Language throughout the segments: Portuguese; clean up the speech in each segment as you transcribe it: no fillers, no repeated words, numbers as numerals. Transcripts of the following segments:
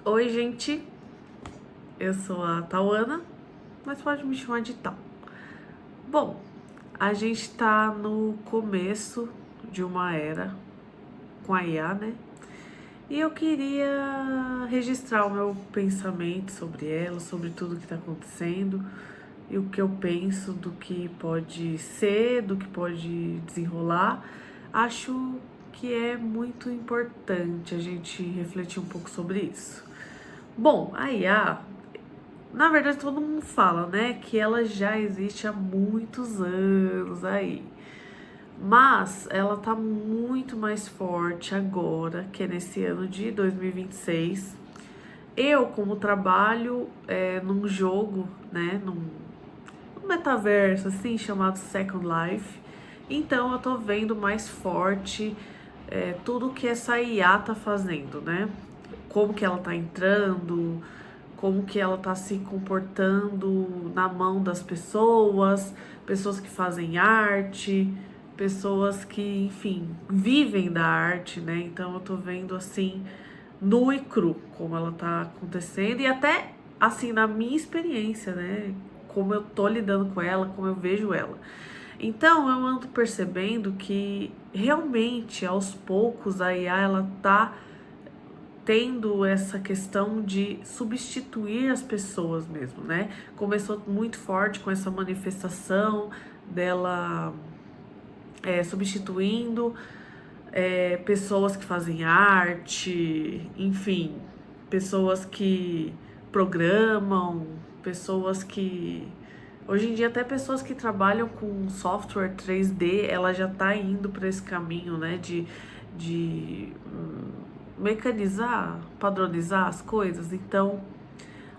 Oi, gente, eu sou a Tauana, mas pode me chamar de Tal. Bom, a gente tá no começo de uma era com a IA, né? E eu queria registrar o meu pensamento sobre ela, sobre tudo que tá acontecendo e o que eu penso do que pode ser, do que pode desenrolar. Acho que é muito importante a gente refletir um pouco sobre isso. Bom, a IA, na verdade, todo mundo fala, né, que ela já existe há muitos anos aí. Mas ela tá muito mais forte agora, que é nesse ano de 2026. Eu, como trabalho num jogo, né, num metaverso, assim, chamado Second Life, então eu tô vendo mais forte tudo que essa IA tá fazendo, né? Como que ela tá entrando, como que ela tá se comportando na mão das pessoas, pessoas que fazem arte, pessoas que, enfim, vivem da arte, né? Então eu tô vendo assim, nu e cru, como ela tá acontecendo e até assim, na minha experiência, né? Como eu tô lidando com ela, como eu vejo ela. Então eu ando percebendo que realmente aos poucos a IA ela tá tendo essa questão de substituir as pessoas mesmo, né? Começou muito forte com essa manifestação dela substituindo pessoas que fazem arte, enfim, pessoas que programam, pessoas que hoje em dia até pessoas que trabalham com software 3D, ela já tá indo para esse caminho, né, de mecanizar, padronizar as coisas. Então,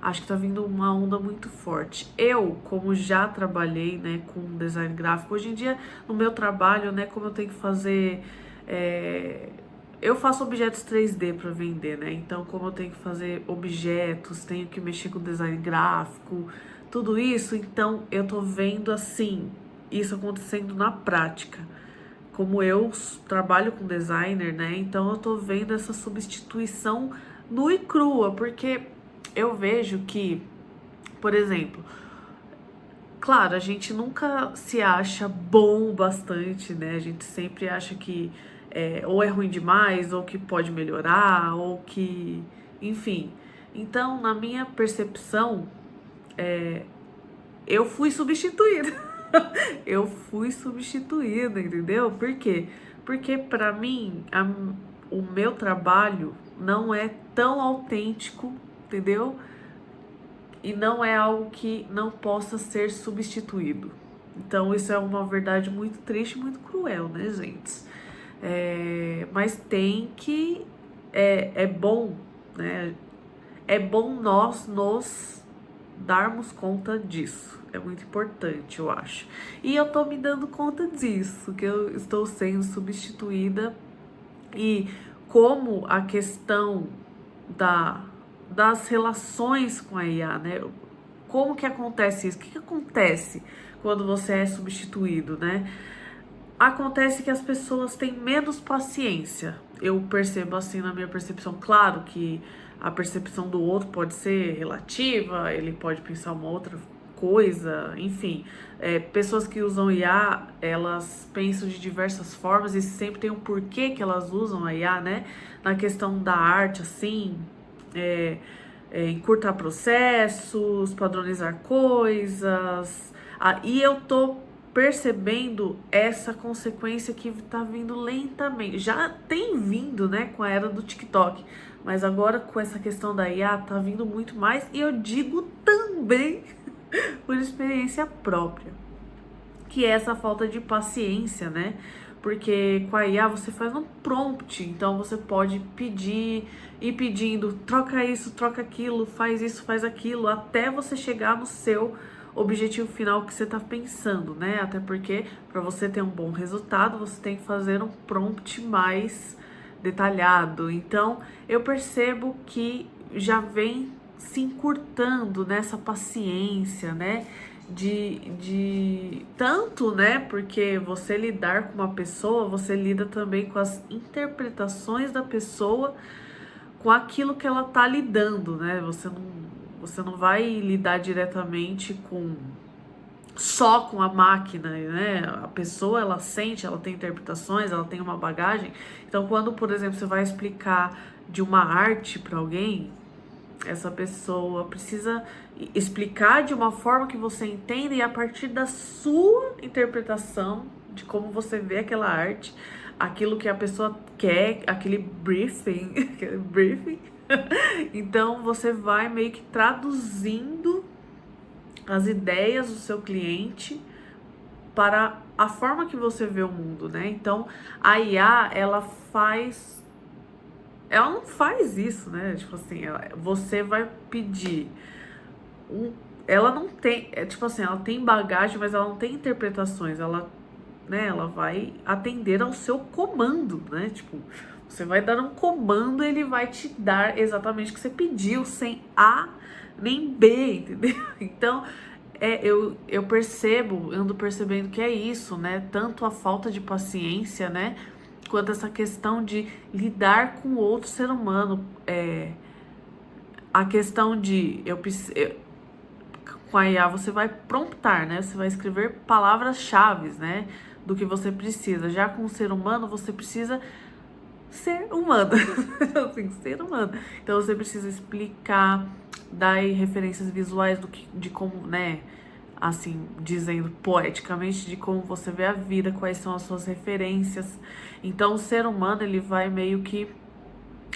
acho que tá vindo uma onda muito forte. Eu, como já trabalhei, né, com design gráfico, hoje em dia no meu trabalho, né, como eu tenho que fazer eu faço objetos 3D para vender, né? Então, como eu tenho que fazer objetos, tenho que mexer com design gráfico, tudo isso, então eu tô vendo assim, isso acontecendo na prática. Como eu trabalho com designer, né? Então eu tô vendo essa substituição nua e crua, porque eu vejo que, por exemplo, claro, a gente nunca se acha bom o bastante, né? A gente sempre acha que ou é ruim demais, ou que pode melhorar, ou que. Enfim. Então, na minha percepção, eu fui substituída. Eu fui substituída, entendeu? Por quê? Porque pra mim, o meu trabalho não é tão autêntico, entendeu? E não é algo que não possa ser substituído. Então isso é uma verdade muito triste, muito cruel, né, gente? Mas tem que é bom, né? É bom nós nos darmos conta disso. É muito importante, eu acho. E eu tô me dando conta disso, que eu estou sendo substituída e como a questão da, das relações com a IA, né? Como que acontece isso? O que acontece quando você é substituído, né? Acontece que as pessoas têm menos paciência. Eu percebo assim na minha percepção. Claro que a percepção do outro pode ser relativa, ele pode pensar uma outra coisa, enfim. Pessoas que usam IA, elas pensam de diversas formas e sempre tem um porquê que elas usam a IA, né? Na questão da arte, assim, é, encurtar processos, padronizar coisas. E eu tô percebendo essa consequência que tá vindo lentamente. Já tem vindo, né, com a era do TikTok, mas agora com essa questão da IA tá vindo muito mais e eu digo também por experiência própria, que é essa falta de paciência, né? Porque com a IA você faz um prompt, então você pode pedir e pedindo, troca isso, troca aquilo, faz isso, faz aquilo, até você chegar no seu objetivo final que você está pensando, né? Até porque para você ter um bom resultado, você tem que fazer um prompt mais detalhado. Então, eu percebo que já vem se encurtando nessa paciência, né? De tanto, né? Porque você lidar com uma pessoa, você lida também com as interpretações da pessoa com aquilo que ela tá lidando, né? Você não vai lidar diretamente só com a máquina, né? A pessoa, ela sente, ela tem interpretações, ela tem uma bagagem. Então, quando, por exemplo, você vai explicar de uma arte para alguém, essa pessoa precisa explicar de uma forma que você entenda e a partir da sua interpretação de como você vê aquela arte, aquilo que a pessoa quer, aquele briefing, aquele briefing. Então você vai meio que traduzindo as ideias do seu cliente para a forma que você vê o mundo, né? Então a IA, ela não faz isso, né? Tipo assim, você vai pedir ela não tem, tipo assim, ela tem bagagem, mas ela não tem interpretações, né, ela vai atender ao seu comando, né? Tipo, você vai dar um comando, ele vai te dar exatamente o que você pediu, sem A nem B, entendeu? Então, eu ando percebendo que é isso, né? Tanto a falta de paciência, né? Quanto essa questão de lidar com outro ser humano. A questão de com a IA você vai promptar, né? Você vai escrever palavras-chave, né? Do que você precisa. Já com o ser humano, você precisa ser humano. Assim, ser humano. Então você precisa explicar, dar aí referências visuais de como, né? Assim, dizendo poeticamente de como você vê a vida, quais são as suas referências. Então o ser humano, ele vai meio que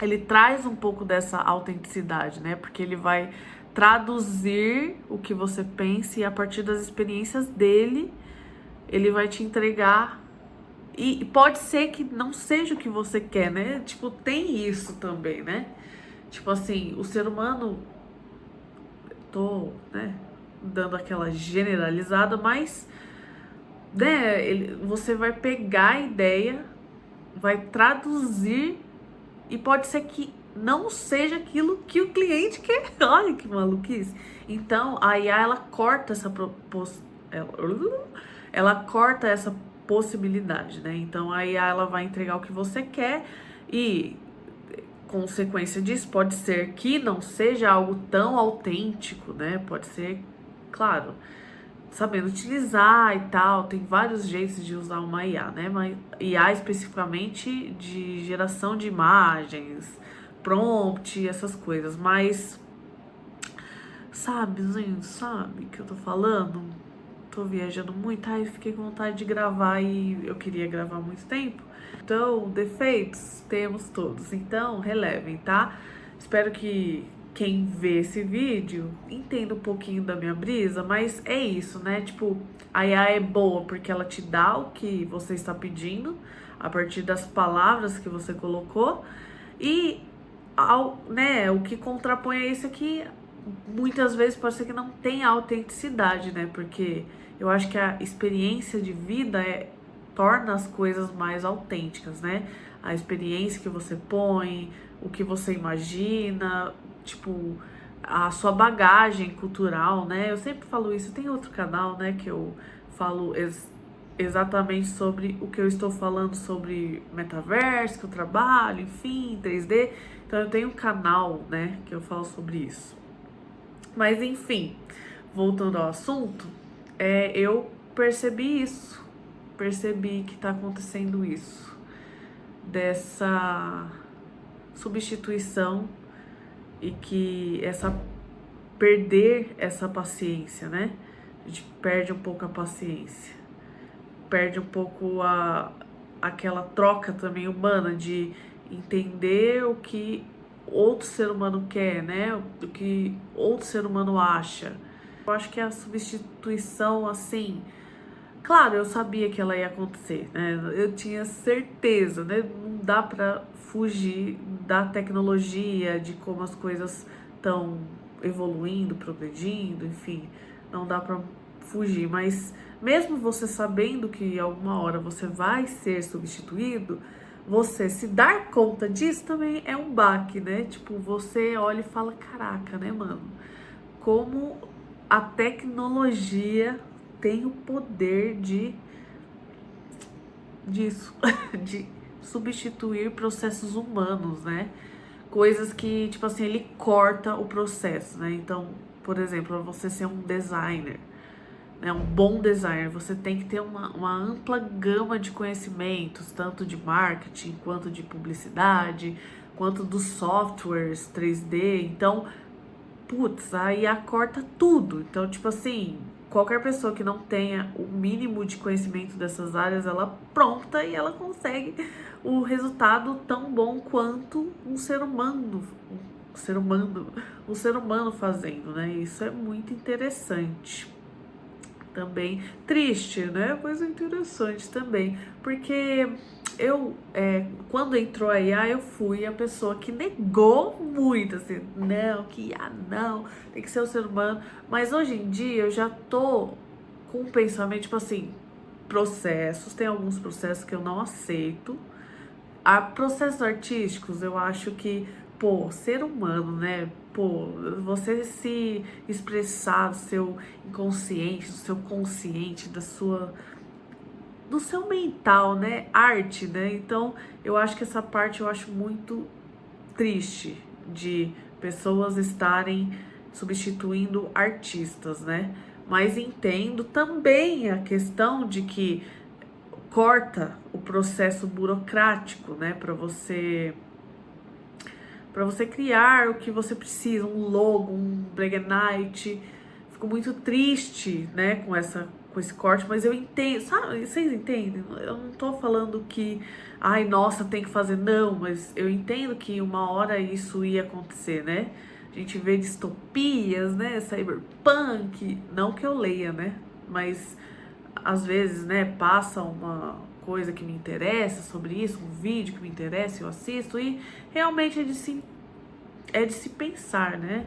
ele traz um pouco dessa autenticidade, né? Porque ele vai traduzir o que você pensa e a partir das experiências dele, ele vai te entregar. E pode ser que não seja o que você quer, né? Tipo, tem isso também, né? Tipo assim, o ser humano, né, dando aquela generalizada, mas, né, você vai pegar a ideia, vai traduzir e pode ser que não seja aquilo que o cliente quer. Olha que maluquice. Então, a IA, ela corta essa possibilidade, né? Então, a IA, ela vai entregar o que você quer e, consequência disso, pode ser que não seja algo tão autêntico, né? Pode ser, claro, sabendo utilizar e tal, tem vários jeitos de usar uma IA, né? Mas IA especificamente de geração de imagens, prompt, essas coisas. Mas sabe, gente, sabe que eu tô falando? Tô viajando muito, aí fiquei com vontade de gravar e eu queria gravar há muito tempo. Então, defeitos temos todos, então relevem, tá? Espero que quem vê esse vídeo entenda um pouquinho da minha brisa, mas é isso, né? Tipo, a IA é boa porque ela te dá o que você está pedindo a partir das palavras que você colocou e né, o que contrapõe a isso é que muitas vezes pode ser que não tenha autenticidade, né? Porque eu acho que a experiência de vida torna as coisas mais autênticas, né? A experiência que você põe, o que você imagina, tipo, a sua bagagem cultural, né? Eu sempre falo isso. Tem outro canal, né, que eu falo exatamente sobre o que eu estou falando sobre metaverso, que eu trabalho, enfim, 3D. Então eu tenho um canal, né, que eu falo sobre isso. Mas enfim, voltando ao assunto, eu percebi isso. Percebi que tá acontecendo isso. Dessa substituição e que perder essa paciência, né? A gente perde um pouco a paciência. Perde um pouco aquela troca também humana de entender o que outro ser humano quer, né? O que outro ser humano acha. Eu acho que a substituição, assim, claro, eu sabia que ela ia acontecer, né? Eu tinha certeza, né? Não dá pra fugir da tecnologia, de como as coisas estão evoluindo, progredindo, enfim, não dá pra fugir, mas mesmo você sabendo que alguma hora você vai ser substituído, você se dar conta disso também é um baque, né? Tipo, você olha e fala, caraca, né, mano? Como a tecnologia tem o poder disso, de substituir processos humanos, né? coisas que, tipo assim, ele corta o processo, né? Então, por exemplo, para você ser um designer, né, um bom designer, você tem que ter uma ampla gama de conhecimentos, tanto de marketing, quanto de publicidade, quanto dos softwares 3D. Então, putz, aí corta tudo. Então, tipo assim, qualquer pessoa que não tenha o mínimo de conhecimento dessas áreas, ela prompta e ela consegue o resultado tão bom quanto um ser humano fazendo, né? Isso é muito interessante. Também triste, né? Mas é interessante também, porque eu, quando entrou a IA, eu fui a pessoa que negou muito, assim, não, que IA não, tem que ser o ser humano. Mas hoje em dia eu já tô com um pensamento, tipo assim, processos, tem alguns processos que eu não aceito. Há processos artísticos, eu acho que, pô, ser humano, né? Pô, você se expressar do seu inconsciente, do seu consciente, do seu mental, né? Arte, né? Então, eu acho que essa parte eu acho muito triste de pessoas estarem substituindo artistas, né? Mas entendo também a questão de que corta o processo burocrático, né, para você criar o que você precisa, um logo, um Breguet. Fico muito triste, né, com esse corte, mas eu entendo, sabe, vocês entendem? Eu não tô falando que, ai, nossa, tem que fazer, não, mas eu entendo que uma hora isso ia acontecer, né? A gente vê distopias, né, cyberpunk, não que eu leia, né, mas às vezes, né, passa uma coisa que me interessa sobre isso, um vídeo que me interessa, eu assisto e realmente é de se pensar, né?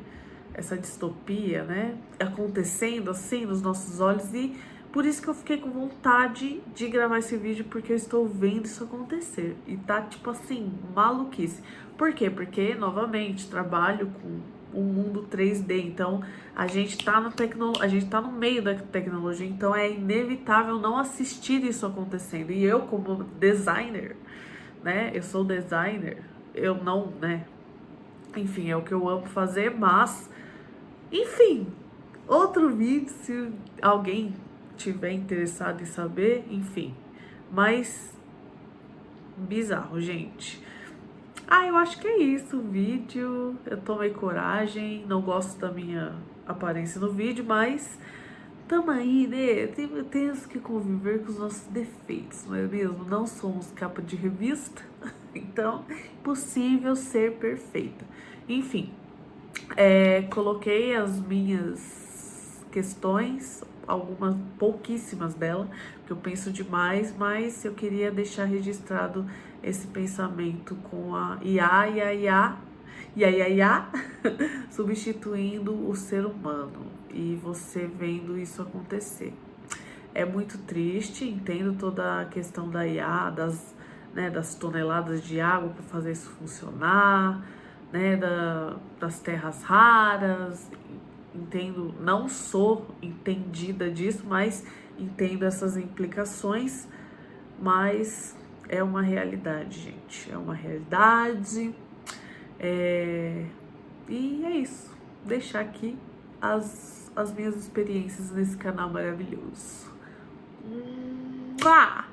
Essa distopia, né? Acontecendo assim nos nossos olhos e por isso que eu fiquei com vontade de gravar esse vídeo, porque eu estou vendo isso acontecer e tá tipo assim, maluquice. Por quê? Porque, novamente, trabalho com um mundo 3D, então a gente tá no meio da tecnologia, então é inevitável não assistir isso acontecendo. E eu, como designer, né? Eu sou designer, eu não, né? Enfim, é o que eu amo fazer, mas, enfim, outro vídeo, se alguém tiver interessado em saber, enfim. Mas, bizarro, gente. Eu acho que é isso o vídeo. Eu tomei coragem, não gosto da minha aparência no vídeo, mas tamo aí, né? Temos que conviver com os nossos defeitos, não é mesmo? Não somos capa de revista, então impossível ser perfeita. Enfim, coloquei as minhas questões, algumas pouquíssimas delas, que eu penso demais, mas eu queria deixar registrado esse pensamento com a IA e a IA substituindo o ser humano e você vendo isso acontecer. É muito triste, entendo toda a questão da IA, das toneladas de água para fazer isso funcionar, né, das terras raras. Entendo, não sou entendida disso, mas entendo essas implicações, mas é uma realidade, gente, é uma realidade. E é isso, deixar aqui as minhas experiências nesse canal maravilhoso. Mua!